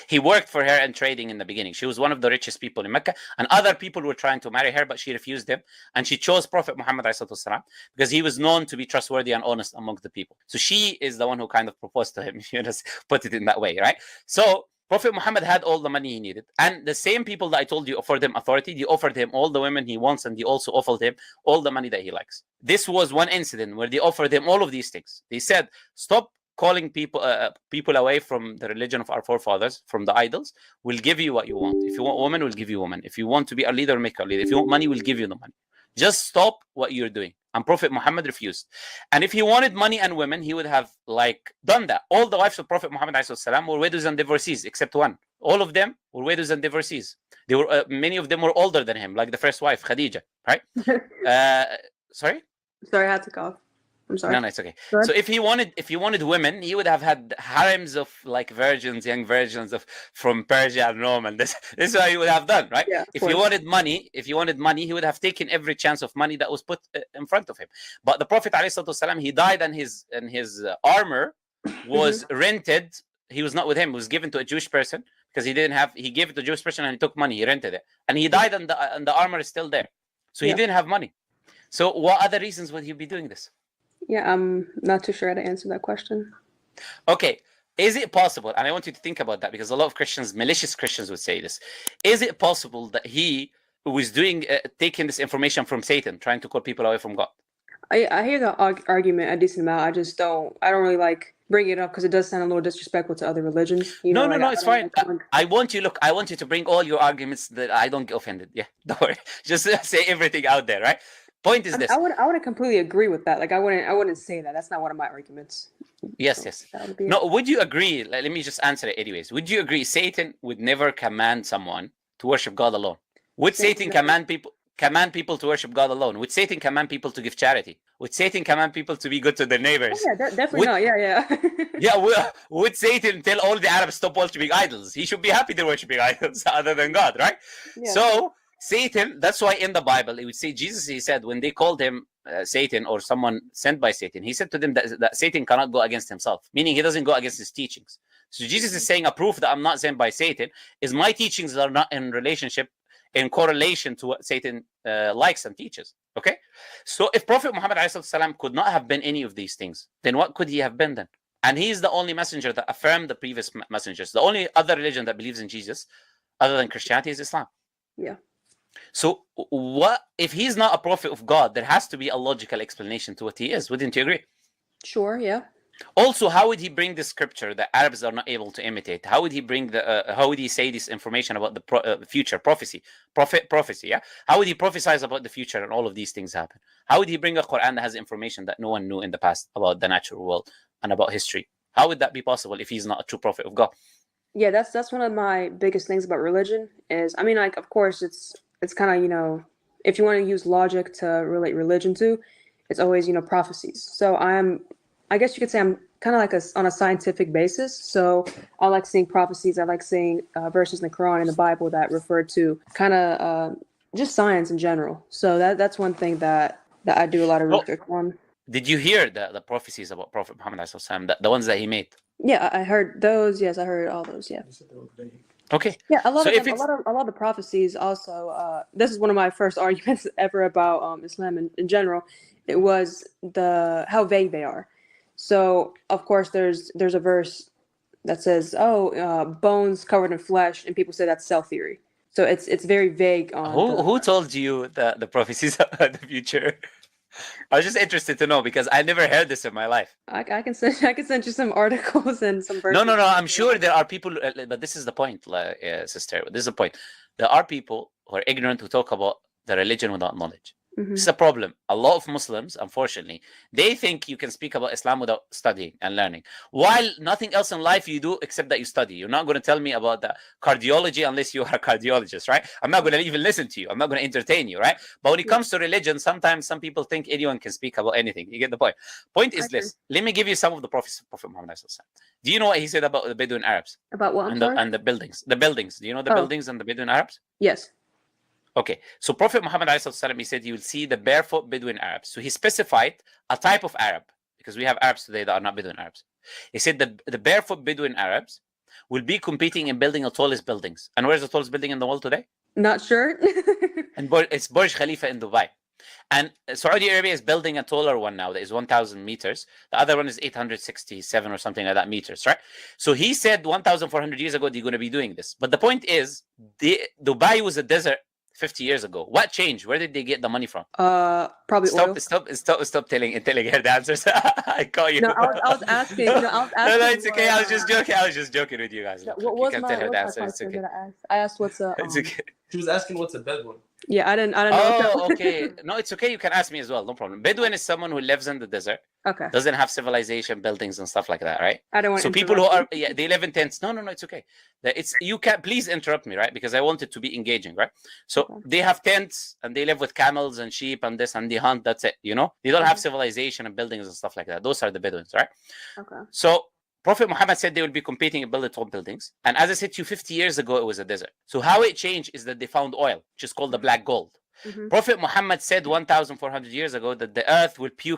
He worked for her in trading in the beginning. She was one of the richest people in Mecca, and other people were trying to marry her, but she refused him. And she chose Prophet Muhammad والسلام, because he was known to be trustworthy and honest among the people. So she is the one who kind of proposed to him, you just put it in that way, right? So Prophet Muhammad had all the money he needed. And the same people that I told you offered him authority, they offered him all the women he wants, and they also offered him all the money that he likes. This was one incident where they offered him all of these things. They said, stop calling people away from the religion of our forefathers, from the idols. We'll give you what you want. If you want women, we'll give you women. If you want to be a leader, make a leader. If you want money, we'll give you the money. Just stop what you're doing. And Prophet Muhammad refused. And if he wanted money and women, he would have done that. All the wives of Prophet Muhammad والسلام, were widows and divorcees, except one. All of them were widows and divorcees. They were many of them were older than him, like the first wife, Khadija, right? Sorry, I had to cough. I'm sorry. No, it's okay. So if he wanted women, he would have had harems of virgins, young virgins from Persia and Rome, and this is what he would have done, right? Yeah, if he wanted money, he would have taken every chance of money that was put in front of him. But the Prophet ﷺ, he died, and his armor was rented. He was not with him. It was given to a Jewish person because he didn't have. He gave it to a Jewish person and he took money. He rented it, and he died, and the armor is still there. So he didn't have money. So what other reasons would he be doing this? Yeah, I'm not too sure how to answer that question. Okay, is it possible, and I want you to think about that, because a lot of Christians, malicious Christians, would say this, is it possible that he was taking this information from Satan, trying to call people away from God? I hear the argument a decent amount. I don't really bring it up because it does sound a little disrespectful to other religions. No, it's fine. I want you to bring all your arguments that I don't get offended. Yeah, don't worry. Just say everything out there, right? Point is this. I wouldn't completely agree with that. I wouldn't say that. That's not one of my arguments. Yes. No, would you agree? Let me just answer it anyways. Would you agree Satan would never command someone to worship God alone? Would Satan command people to worship God alone? Would Satan command people to give charity? Would Satan command people to be good to their neighbors? Oh, yeah, definitely not. Yeah. Would Satan tell all the Arabs stop worshiping idols? He should be happy they're worshiping idols other than God, right? Yeah. So Satan, that's why in the Bible, it would say, Jesus, he said, when they called him Satan or someone sent by Satan, he said to them that Satan cannot go against himself, meaning he doesn't go against his teachings. So Jesus is saying a proof that I'm not sent by Satan is my teachings are not in correlation to what Satan likes and teaches. Okay? So if Prophet Muhammad ﷺ could not have been any of these things, then what could he have been then? And he's the only messenger that affirmed the previous messengers. The only other religion that believes in Jesus, other than Christianity, is Islam. Yeah. So what if he's not a prophet of God? There has to be a logical explanation to what he is. Wouldn't you agree? Sure, yeah. Also, how would he bring the scripture that Arabs are not able to imitate? How would he bring how would he say this information about the future prophecy? Prophecy, yeah? How would he prophesize about the future and all of these things happen? How would he bring a Quran that has information that no one knew in the past about the natural world and about history? How would that be possible if he's not a true prophet of God? Yeah, that's one of my biggest things about religion is, of course, it's kind of, if you want to use logic to relate religion to, it's always, prophecies. So I guess you could say I'm kind of on a scientific basis. So I like seeing prophecies. I like seeing verses in the Quran and the Bible that refer to kind of just science in general. So that's one thing that I do a lot of research on. Did you hear the prophecies about Prophet Muhammad ﷺ, the ones that he made? Yeah, I heard those. Yes, I heard all those. Yeah. Okay. Yeah, a lot of the prophecies also. This is one of my first arguments ever about Islam in general. It was how vague they are. So of course there's a verse that says, bones covered in flesh, and people say that's cell theory. So it's very vague on. Who told you the prophecies about the future? I was just interested to know because I never heard this in my life. I can send you some articles and some verses. No. I'm sure there are people, but this is the point, sister. This is the point. There are people who are ignorant who talk about the religion without knowledge. Mm-hmm. This is a problem. A lot of Muslims, unfortunately, they think you can speak about Islam without studying and learning. While nothing else in life you do except that you study. You're not going to tell me about the cardiology unless you are a cardiologist, right? I'm not going to even listen to you. I'm not going to entertain you, right? But when it comes to religion, sometimes some people think anyone can speak about anything. You get the point. Point is this. Let me give you some of the prophecies of Prophet Muhammad. Do you know what he said about the Bedouin Arabs? About what? And the buildings. The buildings. Do you know the buildings and the Bedouin Arabs? Yes. Okay, so Prophet Muhammad he said you will see the barefoot Bedouin Arabs. So he specified a type of Arab because we have Arabs today that are not Bedouin Arabs. He said the barefoot Bedouin Arabs, will be competing in building the tallest buildings. And where's the tallest building in the world today? Not sure. And it's Burj Khalifa in Dubai. And Saudi Arabia is building a taller one now that is 1,000 meters. The other one is 867 or something like that meters, right? So he said 1,400 years ago they're going to be doing this. But the point is, Dubai was a desert 50 years ago. What changed? Where did they get the money from? Probably oil. Stop telling her the answers. I call you. No, I was asking. No, it's okay. I was just joking with you guys. What was you my can tell her the answer. question It's okay. that I asked? I asked what's a. It's okay. She was asking what's a Bedouin. Yeah, I didn't know. Oh, okay. No, it's okay. You can ask me as well. No problem. Bedouin is someone who lives in the desert, Okay. doesn't have civilization, buildings, and stuff like that, right? I don't want. So people who are, they live in tents. No, it's okay. You can please interrupt me, right? Because I want it to be engaging, right? So Okay. they have tents and they live with camels and sheep and this and they hunt. That's it. They don't have civilization and buildings and stuff like that. Those are the Bedouins, right? Okay. So Prophet Muhammad said they will be competing in building tall buildings. And as I said to you, 50 years ago, it was a desert. So how it changed is that they found oil, which is called the black gold. Mm-hmm. Prophet Muhammad said 1,400 years ago that the earth will puke